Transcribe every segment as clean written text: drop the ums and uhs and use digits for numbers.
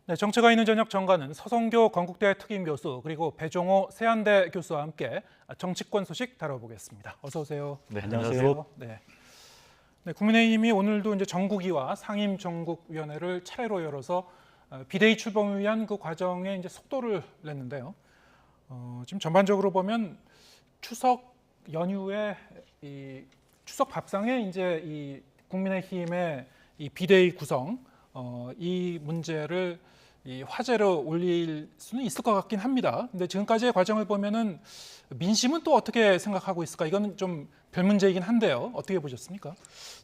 네, 정체가 있는 저녁 정가는 서성교 건국대 특임교수 그리고 배종호 세안대 교수와 함께 정치권 소식 다뤄보겠습니다. 어서 오세요. 네, 안녕하세요. 네. 네, 국민의힘이 오늘도 이제 정국위와 상임정국위원회를 차례로 열어서 비대위 출범을 위한 그 과정에 이제 속도를 냈는데요. 지금 전반적으로 보면 추석 연휴에 이 추석 밥상에 이제 이 국민의힘의 이 비대위 구성 이 문제를 이 화제로 올릴 수는 있을 것 같긴 합니다. 근데 지금까지의 과정을 보면은 민심은 또 어떻게 생각하고 있을까? 이건 좀 별 문제이긴 한데요. 어떻게 보셨습니까?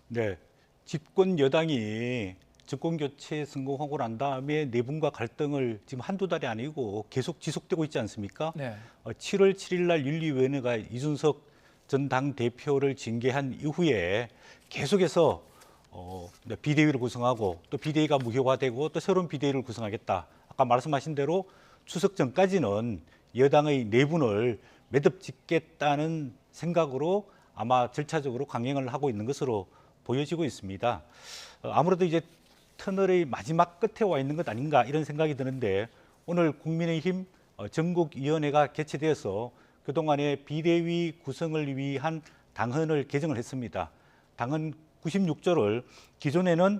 네, 집권 여당이 정권 교체 성공하고 난 다음에 내분과 갈등을 지금 한두 달이 아니고 계속 지속되고 있지 않습니까? 네. 7월 7일 날 윤리위원회가 이준석 전 당대표를 징계한 이후에 계속해서 비대위를 구성하고 또 비대위가 무효화되고 또 새로운 비대위를 구성하겠다. 아까 말씀하신 대로 추석 전까지는 여당의 내분을 매듭짓겠다는 생각으로 아마 절차적으로 강행을 하고 있는 것으로 보여지고 있습니다. 아무래도 이제 터널의 마지막 끝에 와 있는 것 아닌가 이런 생각이 드는데 오늘 국민의힘 전국위원회가 개최되어서 그동안의 비대위 구성을 위한 당헌을 개정을 했습니다. 당헌 96조를 기존에는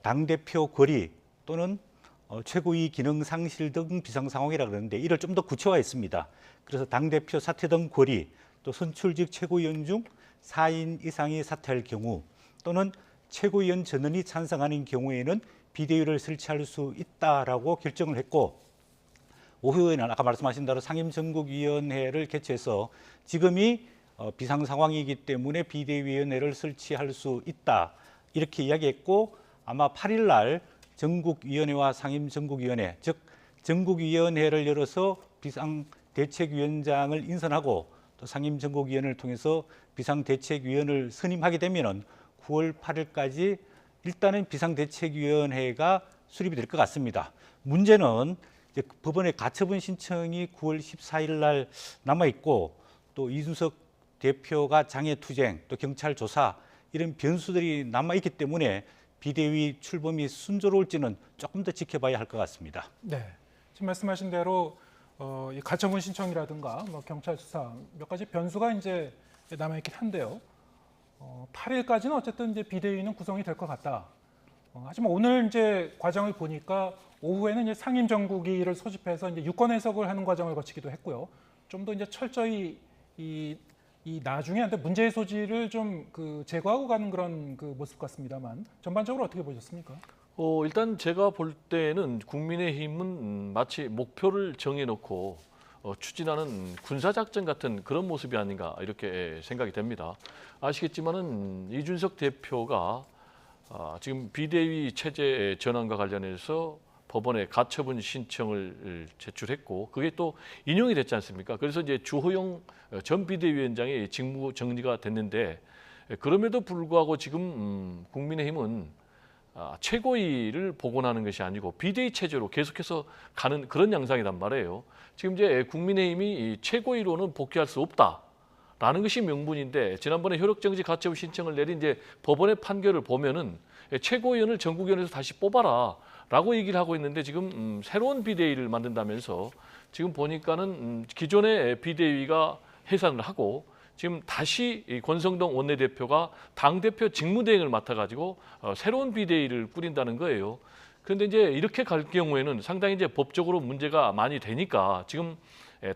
당대표 거리 또는 최고위 기능 상실 등 비상 상황이라 그러는데 이를 좀 더 구체화했습니다. 그래서 당대표 사퇴 등 거리 또 선출직 최고위원 중 4인 이상이 사퇴할 경우 또는 최고위원 전원이 찬성하는 경우에는 비대위를 설치할 수 있다라고 결정을 했고 오후에는 아까 말씀하신 대로 상임전국위원회를 개최해서 지금이 비상 상황이기 때문에 비대위원회를 설치할 수 있다 이렇게 이야기했고 아마 8일 날 전국위원회와 상임전국위원회 즉 전국위원회를 열어서 비상대책위원장을 인선하고 또 상임전국위원회를 통해서 비상대책위원을 선임하게 되면은 9월 8일까지 일단은 비상대책위원회가 수립이 될 것 같습니다. 문제는 이제 법원에 가처분 신청이 9월 14일 날 남아 있고 또 이준석 대표가 장애투쟁 또 경찰 조사 이런 변수들이 남아 있기 때문에 비대위 출범이 순조로울지는 조금 더 지켜봐야 할 것 같습니다. 네. 지금 말씀하신 대로 이 가처분 신청이라든가 뭐 경찰 수사 몇 가지 변수가 이제 남아 있긴 한데요. 8일까지는 어쨌든 이제 비대위는 구성이 될 것 같다. 하지만 오늘 이제 과정을 보니까 오후에는 이제 상임정국위를 소집해서 이제 유권 해석을 하는 과정을 거치기도 했고요. 좀 더 이제 철저히 이 나중에 문제의 소지를 좀 제거하고 가는 그런 모습 같습니다만 전반적으로 어떻게 보셨습니까? 일단 제가 볼 때는 국민의힘은 마치 목표를 정해놓고 추진하는 군사작전 같은 그런 모습이 아닌가 이렇게 생각이 됩니다. 아시겠지만은 이준석 대표가 지금 비대위 체제 전환과 관련해서 법원에 가처분 신청을 제출했고 그게 또 인용이 됐지 않습니까? 그래서 이제 주호영 전 비대위원장의 직무 정리가 됐는데 그럼에도 불구하고 지금 국민의힘은 최고위를 복원하는 것이 아니고 비대위 체제로 계속해서 가는 그런 양상이란 말이에요. 지금 이제 국민의힘이 최고위로는 복귀할 수 없다라는 것이 명분인데 지난번에 효력정지 가처분 신청을 내린 이제 법원의 판결을 보면은 최고위원을 전국위원회에서 다시 뽑아라라고 얘기를 하고 있는데 지금 새로운 비대위를 만든다면서 지금 보니까는 기존의 비대위가 해산을 하고 지금 다시 권성동 원내대표가 당대표 직무대행을 맡아가지고 새로운 비대위를 꾸린다는 거예요. 그런데 이제 이렇게 갈 경우에는 상당히 이제 법적으로 문제가 많이 되니까 지금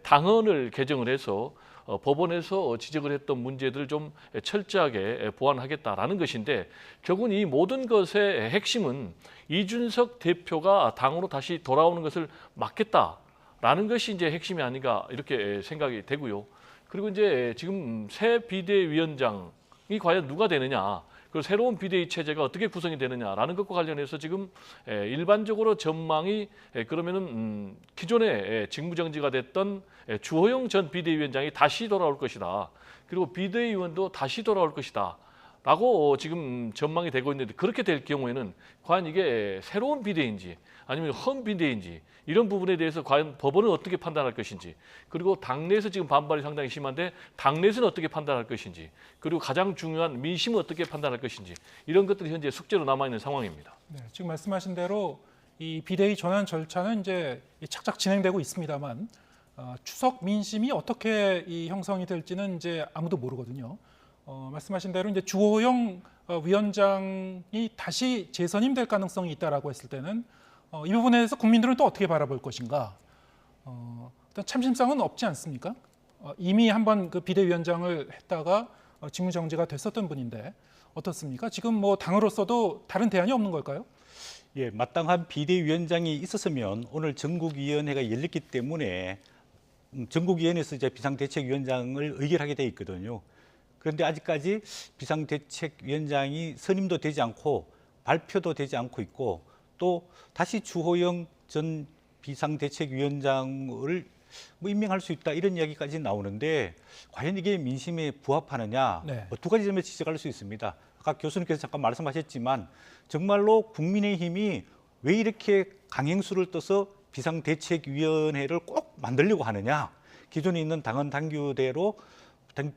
당헌을 개정을 해서 법원에서 지적을 했던 문제들을 좀 철저하게 보완하겠다라는 것인데 결국은 이 모든 것의 핵심은 이준석 대표가 당으로 다시 돌아오는 것을 막겠다라는 것이 이제 핵심이 아닌가 이렇게 생각이 되고요. 그리고 이제 지금 새 비대위원장이 과연 누가 되느냐, 그리고 새로운 비대위 체제가 어떻게 구성이 되느냐라는 것과 관련해서 지금 일반적으로 전망이 그러면은 기존에 직무정지가 됐던 주호영 전 비대위원장이 다시 돌아올 것이다. 그리고 비대위원도 다시 돌아올 것이다. 라고 지금 전망이 되고 있는데 그렇게 될 경우에는 과연 이게 새로운 비대위인지 아니면 헌 비대위인지 이런 부분에 대해서 과연 법원은 어떻게 판단할 것인지 그리고 당내에서 지금 반발이 상당히 심한데 당내에서는 어떻게 판단할 것인지 그리고 가장 중요한 민심은 어떻게 판단할 것인지 이런 것들이 현재 숙제로 남아있는 상황입니다. 네, 지금 말씀하신 대로 이 비대위 전환 절차는 이제 착착 진행되고 있습니다만 추석 민심이 어떻게 이 형성이 될지는 이제 아무도 모르거든요. 말씀하신 대로 이제 주호영 위원장이 다시 재선임될 가능성이 있다라고 했을 때는 이 부분에 대해서 국민들은 또 어떻게 바라볼 것인가? 어떤 참신성은 없지 않습니까? 이미 한번 그 비대위원장을 했다가 직무정지가 됐었던 분인데 어떻습니까? 지금 뭐 당으로서도 다른 대안이 없는 걸까요? 예, 마땅한 비대위원장이 있었으면 오늘 전국위원회가 열렸기 때문에 전국위원회에서 이제 비상대책위원장을 의결하게 돼 있거든요. 그런데 아직까지 비상대책위원장이 선임도 되지 않고 발표도 되지 않고 있고 또 다시 주호영 전 비상대책위원장을 뭐 임명할 수 있다 이런 이야기까지 나오는데 과연 이게 민심에 부합하느냐 네. 두 가지 점에서 지적할 수 있습니다. 아까 교수님께서 잠깐 말씀하셨지만 정말로 국민의힘이 왜 이렇게 강행수를 떠서 비상대책위원회를 꼭 만들려고 하느냐. 기존에 있는 당헌 당규대로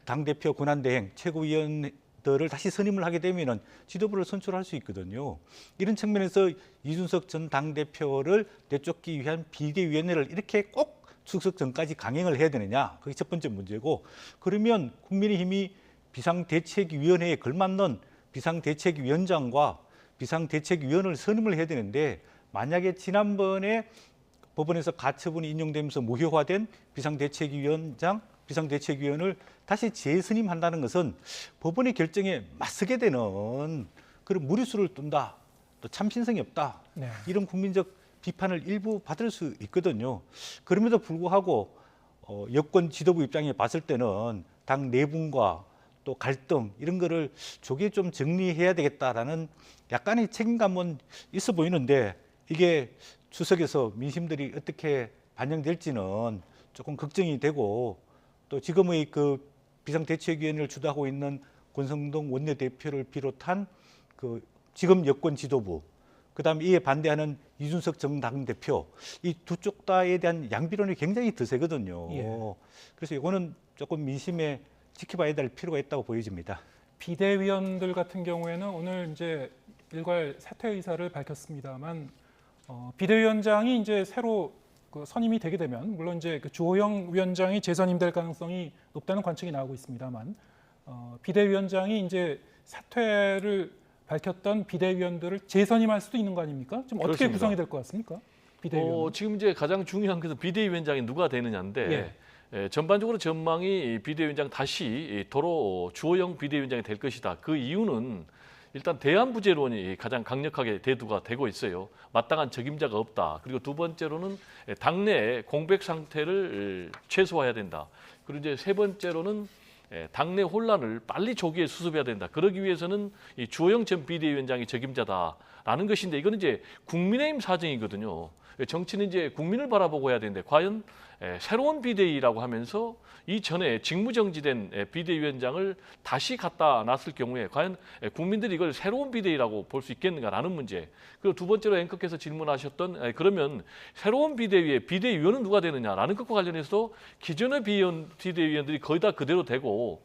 당대표 권한대행 최고위원들을 다시 선임을 하게 되면 지도부를 선출할 수 있거든요. 이런 측면에서 이준석 전 당대표를 내쫓기 위한 비대위원회를 이렇게 꼭 출석 전까지 강행을 해야 되느냐. 그게 첫 번째 문제고 그러면 국민의힘이 비상대책위원회에 걸맞는 비상대책위원장과 비상대책위원을 선임을 해야 되는데 만약에 지난번에 법원에서 가처분이 인용되면서 무효화된 비상대책위원장, 비상대책위원을 다시 재선임한다는 것은 법원의 결정에 맞서게 되는 그런 무리수를 둔다, 또 참신성이 없다 네. 이런 국민적 비판을 일부 받을 수 있거든요. 그럼에도 불구하고 여권 지도부 입장에 봤을 때는 당 내분과 또 갈등 이런 거를 조기에 좀 정리해야 되겠다라는 약간의 책임감은 있어 보이는데 이게 추석에서 민심들이 어떻게 반영될지는 조금 걱정이 되고 또 지금의 그 비상대책위원회를 주도하고 있는 권성동 원내대표를 비롯한 그 지금 여권 지도부 그다음에 이에 반대하는 이준석 전 당대표 이 두 쪽 다에 대한 양비론이 굉장히 드세거든요. 예. 그래서 이거는 조금 민심에 지켜봐야 될 필요가 있다고 보여집니다. 비대위원들 같은 경우에는 오늘 이제 일괄 사퇴 의사를 밝혔습니다만 비대위원장이 이제 새로 그 선임이 되게 되면 물론 이제 그 주호영 위원장이 재선임될 가능성이 높다는 관측이 나오고 있습니다만 비대위원장이 이제 사퇴를 밝혔던 비대위원들을 재선임할 수도 있는 거 아닙니까? 지금 어떻게 그렇습니다. 구성이 될 것 같습니까? 비대위원. 지금 이제 가장 중요한 것은 비대위원장이 누가 되느냐인데 전반적으로 전망이 비대위원장 다시 도로 주호영 비대위원장이 될 것이다. 그 이유는 일단 대안부재론이 가장 강력하게 대두가 되고 있어요. 마땅한 적임자가 없다. 그리고 두 번째로는 당내 공백 상태를 최소화해야 된다. 그리고 이제 세 번째로는 당내 혼란을 빨리 조기에 수습해야 된다. 그러기 위해서는 이 주호영 전 비대위원장이 적임자다라는 것인데 이거는 이제 국민의힘 사정이거든요. 정치는 이제 국민을 바라보고 해야 되는데 과연 새로운 비대위라고 하면서 이전에 직무정지된 비대위원장을 다시 갖다 놨을 경우에 과연 국민들이 이걸 새로운 비대위라고 볼 수 있겠는가라는 문제. 그리고 두 번째로 앵커께서 질문하셨던 그러면 새로운 비대위의 비대위원은 누가 되느냐라는 것과 관련해서 기존의 비대위원들이 거의 다 그대로 되고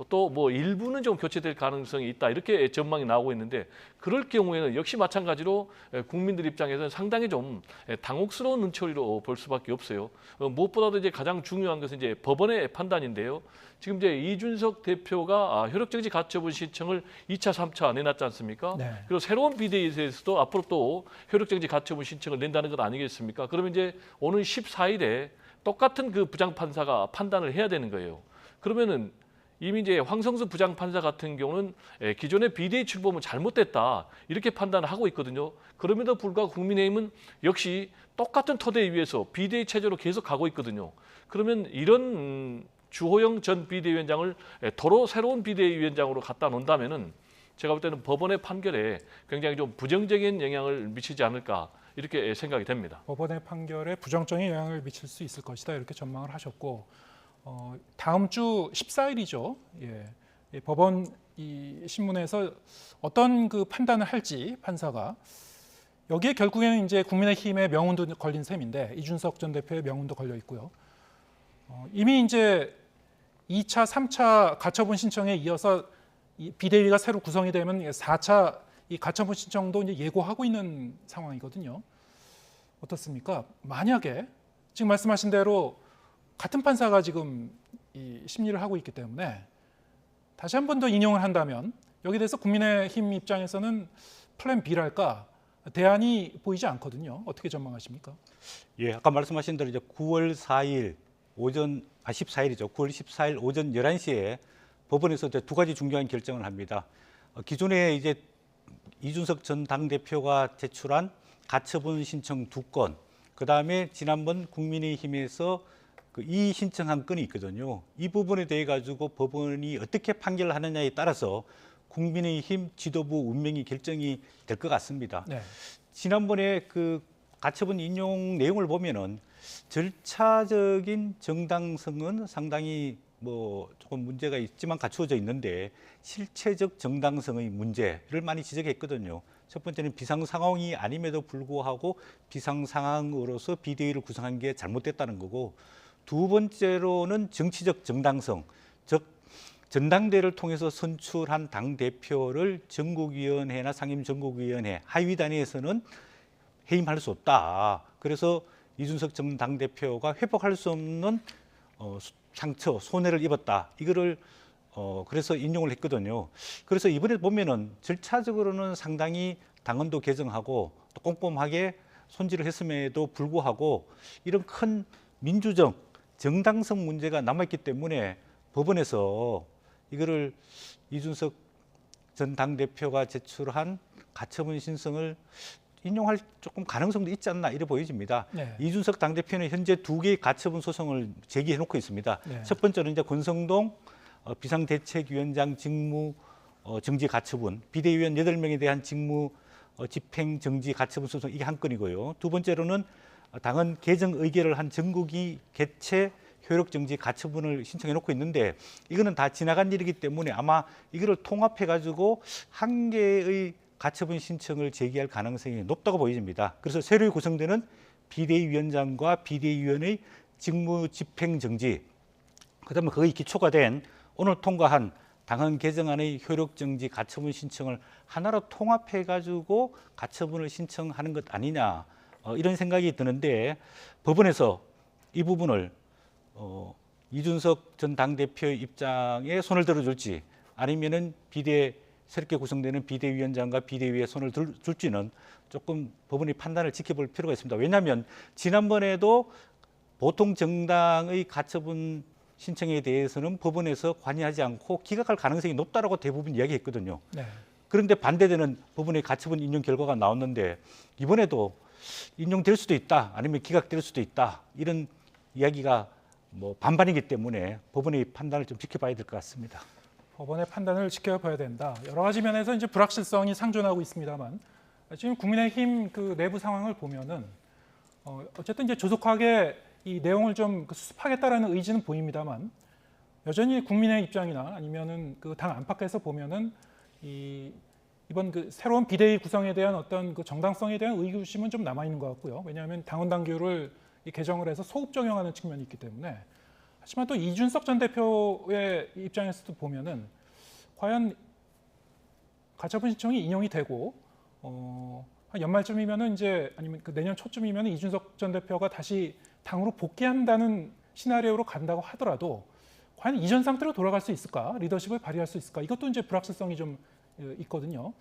또 뭐 일부는 좀 교체될 가능성이 있다 이렇게 전망이 나오고 있는데 그럴 경우에는 역시 마찬가지로 국민들 입장에서는 상당히 좀 당혹스러운 눈초리로 볼 수밖에 없어요. 무엇보다도 이제 가장 중요한 것은 이제 법원의 판단인데요. 지금 이제 이준석 대표가 효력정지 가처분 신청을 2차, 3차 내놨지 않습니까? 네. 그리고 새로운 비대위에서도 앞으로 또 효력정지 가처분 신청을 낸다는 것 아니겠습니까? 그러면 이제 오는 14일에 똑같은 그 부장판사가 판단을 해야 되는 거예요. 그러면은 이미 이제 황성수 부장판사 같은 경우는 기존의 비대위 출범은 잘못됐다 이렇게 판단을 하고 있거든요. 그럼에도 불구하고 국민의힘은 역시 똑같은 토대 위에서 비대위 체제로 계속 가고 있거든요. 그러면 이런 주호영 전 비대위원장을 도로 새로운 비대위원장으로 갖다 놓는다면은 제가 볼 때는 법원의 판결에 굉장히 좀 부정적인 영향을 미치지 않을까 이렇게 생각이 됩니다. 법원의 판결에 부정적인 영향을 미칠 수 있을 것이다 이렇게 전망을 하셨고 다음 주 14일이죠. 예, 법원 이 신문에서 어떤 그 판단을 할지 판사가 여기에 결국에는 이제 국민의힘의 명운도 걸린 셈인데 이준석 전 대표의 명운도 걸려 있고요. 이미 이제 2차, 3차 가처분 신청에 이어서 이 비대위가 새로 구성이 되면 4차 이 가처분 신청도 이제 예고하고 있는 상황이거든요. 어떻습니까? 만약에 지금 말씀하신 대로 같은 판사가 지금 이 심리를 하고 있기 때문에 다시 한 번 더 인용을 한다면 여기에 대해서 국민의힘 입장에서는 플랜 B랄까 대안이 보이지 않거든요. 어떻게 전망하십니까? 예, 아까 말씀하신 대로 이제 9월 4일 오전 14일이죠. 9월 14일 오전 11시에 법원에서 이제 두 가지 중요한 결정을 합니다. 기존에 이제 이준석 전 당대표가 제출한 가처분 신청 2건, 그다음에 지난번 국민의힘에서 이 신청한 건이 있거든요. 이 부분에 대해 가지고 법원이 어떻게 판결을 하느냐에 따라서 국민의힘 지도부 운명이 결정이 될 것 같습니다. 네. 지난번에 그 가처분 인용 내용을 보면은 절차적인 정당성은 상당히 뭐 조금 문제가 있지만 갖추어져 있는데 실체적 정당성의 문제를 많이 지적했거든요. 첫 번째는 비상 상황이 아님에도 불구하고 비상 상황으로서 비대위를 구성한 게 잘못됐다는 거고, 두 번째로는 정치적 정당성, 즉 전당대회를 통해서 선출한 당 대표를 전국위원회나 상임전국위원회 하위 단위에서는 해임할 수 없다. 그래서 이준석 전 당대표가 회복할 수 없는 상처, 손해를 입었다. 이거를 그래서 인용을 했거든요. 그래서 이번에 보면은 절차적으로는 상당히 당헌도 개정하고 또 꼼꼼하게 손질을 했음에도 불구하고 이런 큰 민주적 정당성 문제가 남아있기 때문에 법원에서 이거를 이준석 전 당대표가 제출한 가처분 신청을 인용할 조금 가능성도 있지 않나 이래 보여집니다. 네. 이준석 당대표는 현재 2개의 가처분 소송을 제기해 놓고 있습니다. 네. 첫 번째는 이제 권성동 비상대책위원장 직무 정지 가처분, 비대위원 8명에 대한 직무 집행 정지 가처분 소송, 이게 한 건이고요. 두 번째로는 당헌 개정 의결을 한 전국위 개최 효력 정지 가처분을 신청해 놓고 있는데 이거는 다 지나간 일이기 때문에 아마 이거를 통합해 가지고 한 개의 가처분 신청을 제기할 가능성이 높다고 보여집니다. 그래서 새로 구성되는 비대위원장과 비대위원의 직무 집행 정지, 그다음에 거의 기초가 된 오늘 통과한 당헌 개정안의 효력 정지 가처분 신청을 하나로 통합해 가지고 가처분을 신청하는 것 아니냐, 이런 생각이 드는데 법원에서 이 부분을 이준석 전 당대표의 입장에 손을 들어줄지 아니면은 새롭게 구성되는 비대위원장과 비대위에 손을 둘지는 조금 법원의 판단을 지켜볼 필요가 있습니다. 왜냐하면 지난번에도 보통 정당의 가처분 신청에 대해서는 법원에서 관여하지 않고 기각할 가능성이 높다라고 대부분 이야기했거든요. 네. 그런데 반대되는 법원의 가처분 인용 결과가 나왔는데 이번에도 인용될 수도 있다, 아니면 기각될 수도 있다, 이런 이야기가 뭐 반반이기 때문에 법원의 판단을 좀 지켜봐야 될 것 같습니다. 법원의 판단을 지켜봐야 된다. 여러 가지 면에서 이제 불확실성이 상존하고 있습니다만 지금 국민의힘 그 내부 상황을 보면은 어쨌든 이제 조속하게 이 내용을 좀 수습하겠다라는 의지는 보입니다만 여전히 국민의 입장이나 아니면은 그 당 안팎에서 보면은 이번 그 새로운 비대위 구성에 대한 어떤 그 정당성에 대한 의구심은 좀 남아 있는 것 같고요. 왜냐하면 당헌 당규를 개정을 해서 소급 적용하는 측면이 있기 때문에. 하지만 또 이준석 전 대표의 입장에서도 보면은 과연 가처분 신청이 인용이 되고 한 연말쯤이면은 이제 아니면 그 내년 초쯤이면 이준석 전 대표가 다시 당으로 복귀한다는 시나리오로 간다고 하더라도 과연 이전 상태로 돌아갈 수 있을까? 리더십을 발휘할 수 있을까? 이것도 이제 불확실성이 좀 있거든요.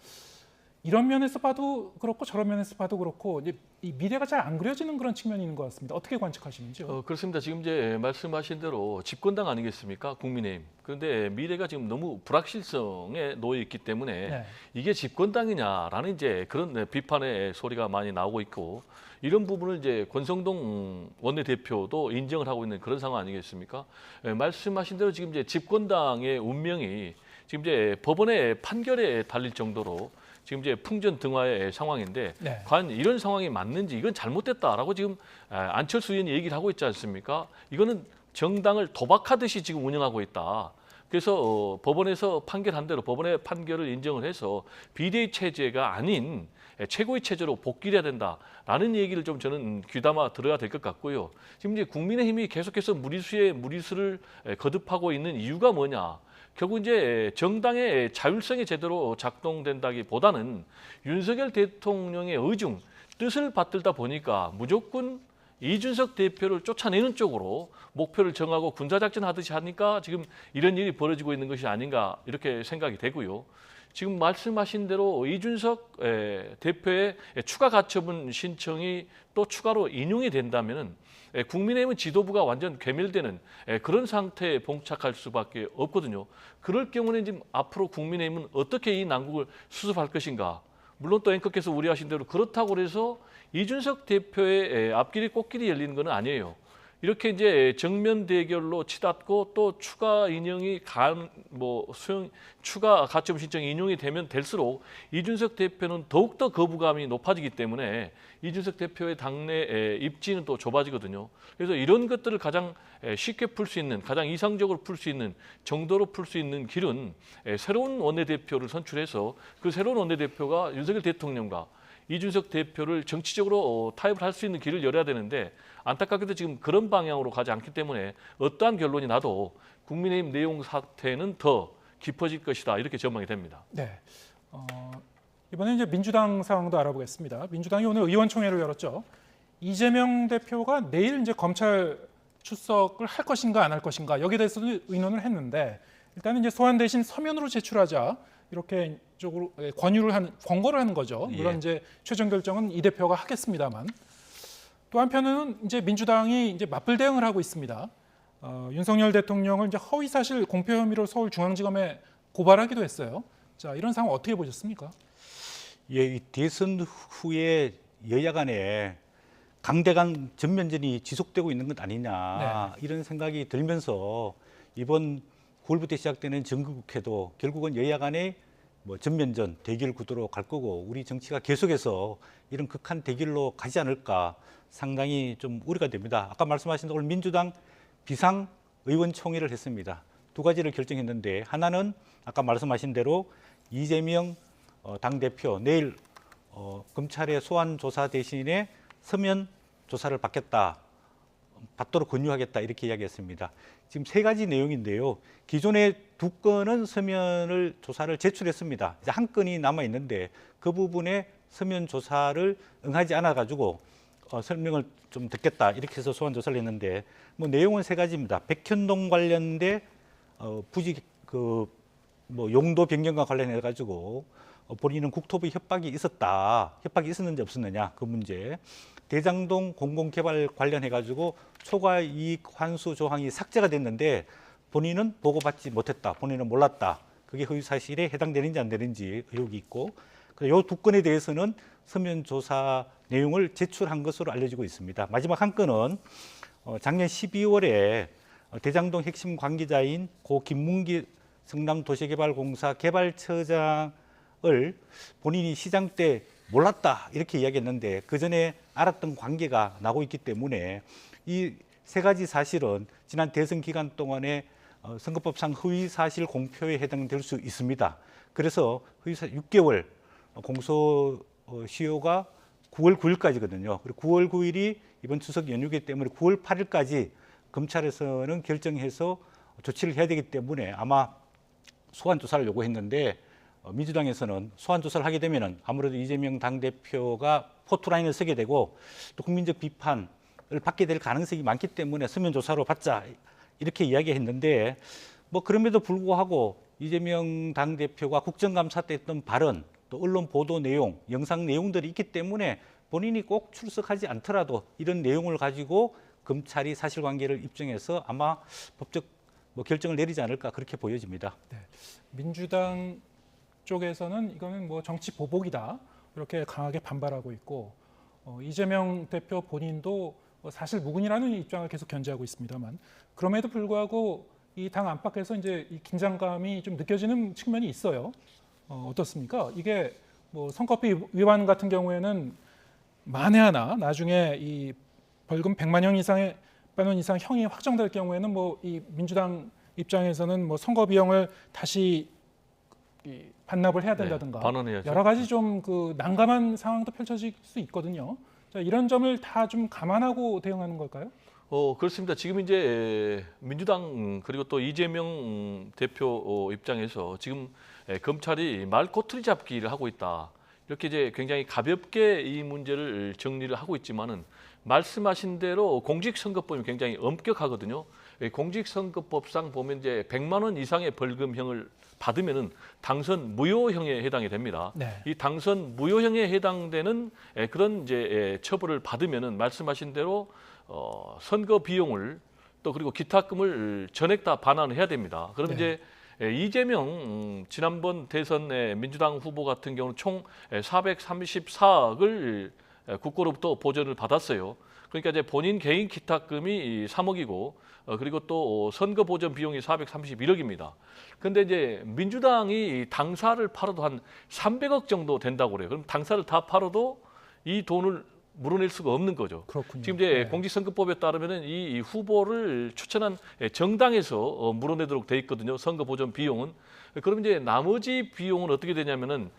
이런 면에서 봐도 그렇고 저런 면에서 봐도 그렇고 이제 이 미래가 잘 안 그려지는 그런 측면이 있는 것 같습니다. 어떻게 관측하시는지요? 그렇습니다. 지금 이제 말씀하신 대로 집권당 아니겠습니까? 국민의힘. 그런데 미래가 지금 너무 불확실성에 놓여 있기 때문에 네. 이게 집권당이냐라는 이제 그런 비판의 소리가 많이 나오고 있고, 이런 부분을 이제 권성동 원내대표도 인정을 하고 있는 그런 상황 아니겠습니까? 말씀하신 대로 지금 이제 집권당의 운명이 지금 이제 법원의 판결에 달릴 정도로 지금 이제 풍전등화의 상황인데 네. 과연 이런 상황이 맞는지, 이건 잘못됐다라고 지금 안철수 의원이 얘기를 하고 있지 않습니까? 이거는 정당을 도박하듯이 지금 운영하고 있다. 그래서 법원에서 판결한 대로 법원의 판결을 인정을 해서 비대위 체제가 아닌 최고의 체제로 복귀해야 된다라는 얘기를 좀 저는 귀담아 들어야 될 것 같고요. 지금 이제 국민의힘이 계속해서 무리수에 무리수를 거듭하고 있는 이유가 뭐냐? 결국 이제 정당의 자율성이 제대로 작동된다기보다는 윤석열 대통령의 의중, 뜻을 받들다 보니까 무조건 이준석 대표를 쫓아내는 쪽으로 목표를 정하고 군사작전 하듯이 하니까 지금 이런 일이 벌어지고 있는 것이 아닌가 이렇게 생각이 되고요. 지금 말씀하신 대로 이준석 대표의 추가 가처분 신청이 또 추가로 인용이 된다면 국민의힘은 지도부가 완전 괴멸되는 그런 상태에 봉착할 수밖에 없거든요. 그럴 경우는 지금 앞으로 국민의힘은 어떻게 이 난국을 수습할 것인가. 물론 또 앵커께서 우려하신 대로 그렇다고 해서 이준석 대표의 앞길이 꽃길이 열리는 건 아니에요. 이렇게 이제 정면 대결로 치닫고 또 추가 인용이 추가 가처분 신청이 인용이 되면 될수록 이준석 대표는 더욱더 거부감이 높아지기 때문에 이준석 대표의 당내 입지는 또 좁아지거든요. 그래서 이런 것들을 가장 쉽게 풀 수 있는, 가장 이상적으로 풀 수 있는 정도로 풀 수 있는 길은 새로운 원내대표를 선출해서 그 새로운 원내대표가 윤석열 대통령과 이준석 대표를 정치적으로 타협을 할 수 있는 길을 열어야 되는데 안타깝게도 지금 그런 방향으로 가지 않기 때문에 어떠한 결론이 나도 국민의힘 내용 사태는 더 깊어질 것이다 이렇게 전망이 됩니다. 네. 이번에 이제 민주당 상황도 알아보겠습니다. 민주당이 오늘 의원총회를 열었죠. 이재명 대표가 내일 이제 검찰 출석을 할 것인가 안 할 것인가 여기에 대해서도 의논을 했는데 일단은 이제 소환 대신 서면으로 제출하자 이렇게 쪽으로 권고를 하는 거죠. 물론 예. 이제 최종 결정은 이 대표가 하겠습니다만 또 한편은 이제 민주당이 이제 맞불 대응을 하고 있습니다. 윤석열 대통령을 이제 허위 사실 공표 혐의로 서울중앙지검에 고발하기도 했어요. 자, 이런 상황 어떻게 보셨습니까? 예, 이 대선 후에 여야 간에 강대강 전면전이 지속되고 있는 것 아니냐 이런 생각이 들면서 이번 9월부터 시작되는 정기국회도 결국은 여야 간의 전면전 대결 구도로 갈 거고 우리 정치가 계속해서 이런 극한 대결로 가지 않을까 상당히 좀 우려가 됩니다. 아까 말씀하신 오늘 민주당 비상 의원총회를 했습니다. 두 가지를 결정했는데 하나는 아까 말씀하신 대로 이재명 당대표 내일 검찰의 소환 조사 대신에 서면 조사를 받도록 권유하겠다 이렇게 이야기했습니다. 지금 세 가지 내용인데요. 기존의 두 건은 서면을 조사를 제출했습니다. 이제 한 건이 남아 있는데 그 부분에 서면 조사를 응하지 않아 가지고 설명을 좀 듣겠다 이렇게 해서 소환 조사를 했는데 내용은 세 가지입니다. 백현동 관련돼 부지 용도 변경과 관련해 가지고 본인은 국토부 협박이 있었는지 없었느냐 그 문제. 대장동 공공개발 관련해 가지고 초과 이익 환수 조항이 삭제가 됐는데 본인은 보고받지 못했다. 본인은 몰랐다. 그게 허위 사실에 해당되는지 안 되는지 의혹이 있고 이 두 건에 대해서는 서면 조사 내용을 제출한 것으로 알려지고 있습니다. 마지막 한 건은 작년 12월에 대장동 핵심 관계자인 고 김문기 성남도시개발공사 개발처장을 본인이 시장 때 몰랐다 이렇게 이야기했는데 그 전에 알았던 관계가 나오고 있기 때문에 이 세 가지 사실은 지난 대선 기간 동안에 선거법상 허위 사실 공표에 해당될 수 있습니다. 그래서 허위 사실 6개월 공소시효가 9월 9일까지거든요. 그리고 9월 9일이 이번 추석 연휴이기 때문에 9월 8일까지 검찰에서는 결정해서 조치를 해야 되기 때문에 아마 소환 조사를 요구했는데 민주당에서는 소환 조사를 하게 되면은 아무래도 이재명 당대표가 포토라인을 서게 되고 또 국민적 비판을 받게 될 가능성이 많기 때문에 서면 조사로 받자 이렇게 이야기했는데 그럼에도 불구하고 이재명 당대표가 국정감사 때 했던 발언 또 언론 보도 내용, 영상 내용들이 있기 때문에 본인이 꼭 출석하지 않더라도 이런 내용을 가지고 검찰이 사실관계를 입증해서 아마 법적 결정을 내리지 않을까 그렇게 보여집니다. 네. 민주당 쪽에서는 이거는 정치 보복이다 이렇게 강하게 반발하고 있고 이재명 대표 본인도 사실 무근이라는 입장을 계속 견지하고 있습니다만 그럼에도 불구하고 이 당 안팎에서 이제 이 긴장감이 좀 느껴지는 측면이 있어요. 어떻습니까? 이게 선거법 위반 같은 경우에는 만에 하나 나중에 이 벌금 100만 원 이상 형이 확정될 경우에는 이 민주당 입장에서는 선거 비용을 다시 반납을 해야 된다든가 반환해야죠. 여러 가지 좀 난감한 상황도 펼쳐질 수 있거든요. 자, 이런 점을 다 좀 감안하고 대응하는 걸까요? 그렇습니다. 지금 이제 민주당 그리고 또 이재명 대표 입장에서 지금 검찰이 말 꼬투리 잡기를 하고 있다. 이렇게 이제 굉장히 가볍게 이 문제를 정리를 하고 있지만은 말씀하신 대로 공직선거법이 굉장히 엄격하거든요. 공직선거법상 보면 이제 100만 원 이상의 벌금형을 받으면은 당선 무효형에 해당이 됩니다. 네. 이 당선 무효형에 해당되는 그런 이제 처벌을 받으면은 말씀하신 대로 선거 비용을 또 그리고 기타금을 전액 다 반환해야 됩니다. 그럼 네. 이제 이재명 지난번 대선에 민주당 후보 같은 경우는 총 434억을 국고로부터 보전을 받았어요. 그러니까 이제 본인 개인 기타금이 3억이고 그리고 또 선거 보전 비용이 431억입니다. 근데 이제 민주당이 당사를 팔아도 한 300억 정도 된다고 그래요. 그럼 당사를 다 팔아도 이 돈을 물어낼 수가 없는 거죠. 그렇군요. 지금 이제 네. 공직선거법에 따르면은 이 후보를 추천한 정당에서 물어내도록 돼 있거든요. 선거 보전 비용은. 그럼 이제 나머지 비용은 어떻게 되냐면은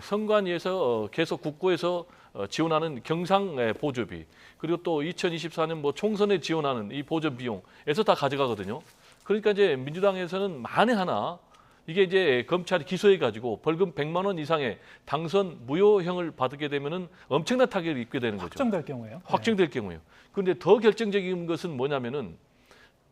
선관위에서 계속 국고에서 지원하는 경상 보조비 그리고 또 2024년 뭐 총선에 지원하는 이 보전 비용에서 다 가져가거든요. 그러니까 이제 민주당에서는 만에 하나 이게 이제 검찰이 기소해 가지고 벌금 100만 원 이상의 당선 무효형을 받게 되면은 엄청난 타격을 입게 되는 거죠. 확정될 경우에요. 확정될 경우요. 그런데 더 결정적인 것은 뭐냐면은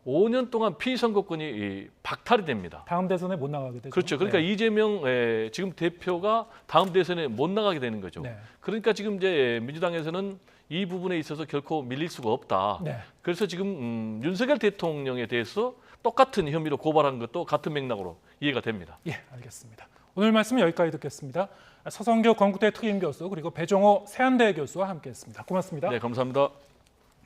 5년 동안 피선거권이 박탈이 됩니다. 다음 대선에 못 나가게 되죠. 그렇죠. 그러니까 네. 이재명 지금 대표가 다음 대선에 못 나가게 되는 거죠. 네. 그러니까 지금 이제 민주당에서는 이 부분에 있어서 결코 밀릴 수가 없다. 네. 그래서 지금 윤석열 대통령에 대해서 똑같은 혐의로 고발한 것도 같은 맥락으로 이해가 됩니다. 예, 알겠습니다. 오늘 말씀 여기까지 듣겠습니다. 서성교 건국대 특임 교수 그리고 배종호 세안대 교수와 함께했습니다. 고맙습니다. 네, 감사합니다.